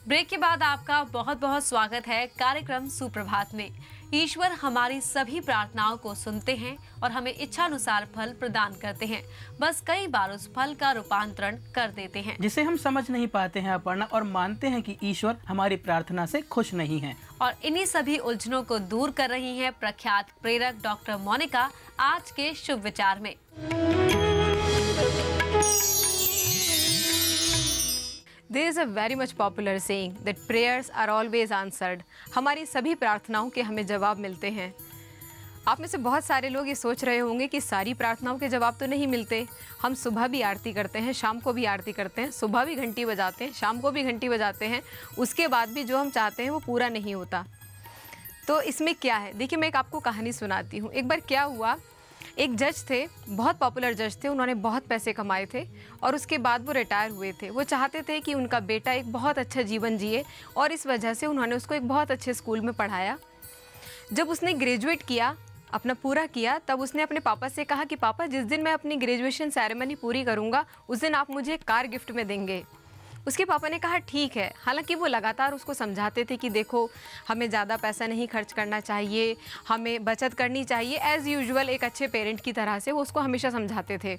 Break के बाद आपका बहुत बहुत स्वागत है कार्यक्रम सुप्रभात में। ईश्वर हमारी सभी प्रार्थनाओं को सुनते हैं और हमें इच्छानुसार फल प्रदान करते हैं। बस कई बार उस फल का रूपांतरण कर देते हैं जिसे हम समझ नहीं पाते हैं अपर्णा, और मानते हैं कि ईश्वर हमारी प्रार्थना से खुश नहीं है। और इन्हीं सभी उलझनों को दूर कर रही हैं प्रख्यात प्रेरक डॉक्टर मोनिका आज के शुभ विचार में। There is a very much popular saying that prayers are always answered. हमारी सभी प्रार्थनाओं के हमें जवाब मिलते हैं। आप में से बहुत सारे लोग ये सोच रहे होंगे कि सारी प्रार्थनाओं के जवाब तो नहीं मिलते। हम सुबह भी आरती करते हैं, शाम को भी आरती करते हैं, सुबह भी घंटी बजाते हैं, शाम को भी घंटी बजाते हैं, उसके बाद भी जो हम चाहते हैं वो पूरा नहीं होता। तो इसमें क्या है, देखिए मैं एक आपको कहानी सुनाती हूँ। एक बार क्या हुआ, एक जज थे, बहुत पॉपुलर जज थे, उन्होंने बहुत पैसे कमाए थे और उसके बाद वो रिटायर हुए थे। वो चाहते थे कि उनका बेटा एक बहुत अच्छा जीवन जिए और इस वजह से उन्होंने उसको एक बहुत अच्छे स्कूल में पढ़ाया। जब उसने ग्रेजुएट किया, अपना पूरा किया, तब उसने अपने पापा से कहा कि पापा, जिस दिन मैं अपनी ग्रेजुएशन सेरेमनी पूरी करूँगा उस दिन आप मुझे एक कार गिफ्ट में देंगे। उसके पापा ने कहा ठीक है। हालांकि वो लगातार उसको समझाते थे कि देखो हमें ज़्यादा पैसा नहीं खर्च करना चाहिए, हमें बचत करनी चाहिए। एज़ यूजुअल एक अच्छे पेरेंट की तरह से वो उसको हमेशा समझाते थे।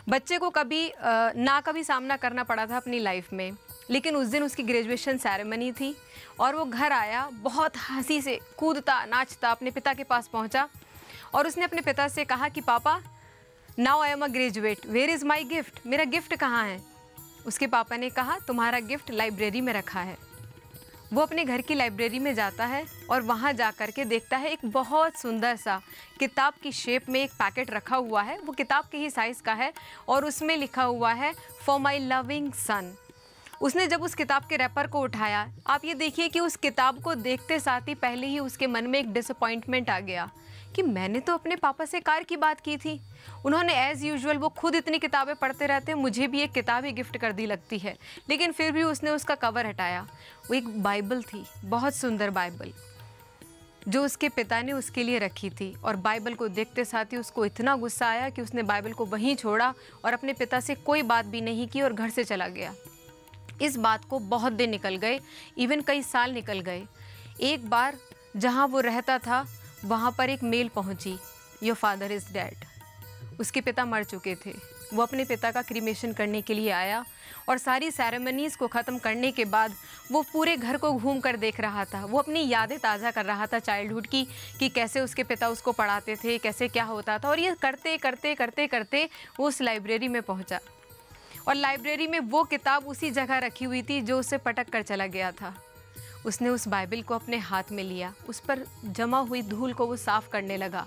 बच्चे को कभी सामना करना पड़ा था अपनी लाइफ में। लेकिन उस दिन उसकी ग्रेजुएशन सेरेमनी थी और वो घर आया, बहुत हंसी से कूदता नाचता अपने पिता के पास पहुँचा और उसने अपने पिता से कहा कि पापा, now I am a graduate, where is my gift, मेरा गिफ्ट कहाँ है। उसके पापा ने कहा तुम्हारा गिफ्ट लाइब्रेरी में रखा है। वो अपने घर की लाइब्रेरी में जाता है और वहाँ जा कर के देखता है एक बहुत सुंदर सा किताब की शेप में एक पैकेट रखा हुआ है। वो किताब के ही साइज़ का है और उसमें लिखा हुआ है फॉर माई लविंग सन। उसने जब उस किताब के रैपर को उठाया, आप ये देखिए कि उस किताब को देखते साथ ही पहले ही उसके मन में एक डिसअपॉइंटमेंट आ गया कि मैंने तो अपने पापा से कार की बात की थी। उन्होंने एज़ यूजुअल, वो खुद इतनी किताबें पढ़ते रहते हैं, मुझे भी एक किताब ही गिफ्ट कर दी लगती है। लेकिन फिर भी उसने उसका कवर हटाया। वो एक बाइबल थी, बहुत सुंदर बाइबल, जो उसके पिता ने उसके लिए रखी थी। और बाइबल को देखते साथ ही उसको इतना गुस्सा आया कि उसने बाइबल को वहीं छोड़ा और अपने पिता से कोई बात भी नहीं की और घर से चला गया। इस बात को बहुत दिन निकल गए, इवन कई साल निकल गए। एक बार जहाँ वो रहता था वहाँ पर एक मेल पहुँची, योर फादर इज़ डेड। उसके पिता मर चुके थे। वो अपने पिता का क्रीमेशन करने के लिए आया और सारी सेरेमनीज़ को ख़त्म करने के बाद वो पूरे घर को घूम कर देख रहा था। वो अपनी यादें ताज़ा कर रहा था चाइल्डहुड की, कि कैसे उसके पिता उसको पढ़ाते थे, कैसे क्या होता था। और ये करते करते करते करते वो उस लाइब्रेरी में पहुँचा और लाइब्रेरी में वो किताब उसी जगह रखी हुई थी जो उसे पटक कर चला गया था। उसने उस बाइबल को अपने हाथ में लिया, उस पर जमा हुई धूल को वो साफ़ करने लगा।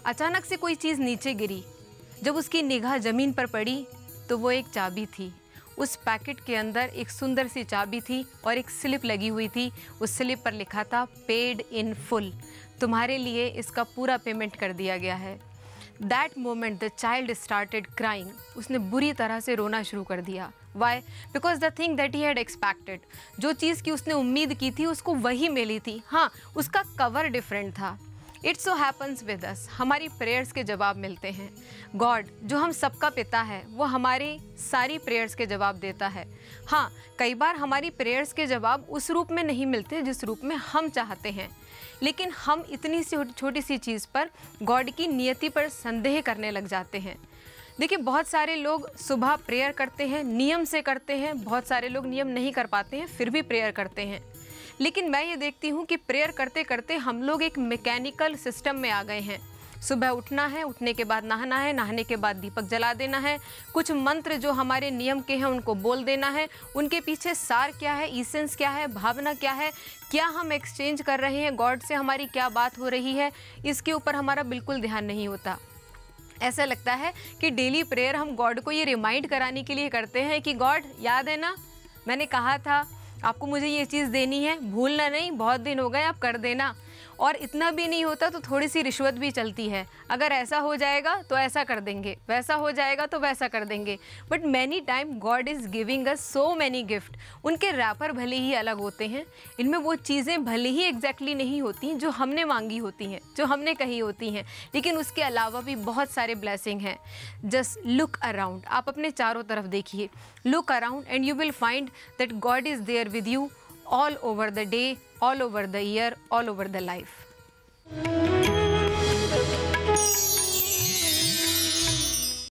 अचानक से कोई चीज़ नीचे गिरी। जब उसकी निगाह ज़मीन पर पड़ी तो वो एक चाबी थी। उस पैकेट के अंदर एक सुंदर सी चाबी थी और एक स्लिप लगी हुई थी। उस स्लिप पर लिखा था पेड इन फुल, तुम्हारे लिए इसका पूरा पेमेंट कर दिया गया है। That moment the child started crying. उसने बुरी तरह से रोना शुरू कर दिया। Why? Because the thing that he had expected, जो चीज़ की उसने उम्मीद की थी उसको वही मिली थी। हाँ, उसका कवर डिफरेंट था। It so happens with us, हमारी प्रेयर्स के जवाब मिलते हैं। गॉड जो हम सबका पिता है वो हमारी सारी प्रेयर्स के जवाब देता है। हाँ, कई बार हमारी प्रेयर्स के जवाब उस रूप में नहीं मिलते जिस रूप में हम चाहते हैं, लेकिन हम इतनी सी छोटी सी चीज़ पर गॉड की नियति पर संदेह करने लग जाते हैं। देखिए, बहुत सारे लोग सुबह प्रेयर करते हैं, नियम से करते हैं। बहुत सारे लोग नियम नहीं कर पाते हैं फिर भी प्रेयर करते हैं। लेकिन मैं ये देखती हूँ कि प्रेयर करते करते हम लोग एक मैकेनिकल सिस्टम में आ गए हैं। सुबह उठना है, उठने के बाद नहाना है, नहाने के बाद दीपक जला देना है, कुछ मंत्र जो हमारे नियम के हैं उनको बोल देना है। उनके पीछे सार क्या है, इसेंस क्या है, भावना क्या है, क्या हम एक्सचेंज कर रहे हैं, गॉड से हमारी क्या बात हो रही है, इसके ऊपर हमारा बिल्कुल ध्यान नहीं होता। ऐसा लगता है कि डेली प्रेयर हम गॉड को ये रिमाइंड कराने के लिए करते हैं कि गॉड याद है ना, मैंने कहा था आपको मुझे ये चीज़ देनी है, भूलना नहीं, बहुत दिन हो गए, आप कर देना। और इतना भी नहीं होता तो थोड़ी सी रिश्वत भी चलती है। अगर ऐसा हो जाएगा तो ऐसा कर देंगे, वैसा हो जाएगा तो वैसा कर देंगे। But many time God is giving us so many gift. उनके रैपर भले ही अलग होते हैं, इनमें वो चीज़ें भले ही एग्जैक्टली नहीं होती जो हमने मांगी होती हैं, जो हमने कही होती हैं, लेकिन उसके अलावा भी बहुत सारे ब्लेसिंग हैं। जस्ट लुक अराउंड, आप अपने चारों तरफ देखिए, look around and you will find that God is there with you all over the day, all over the year, all over the life.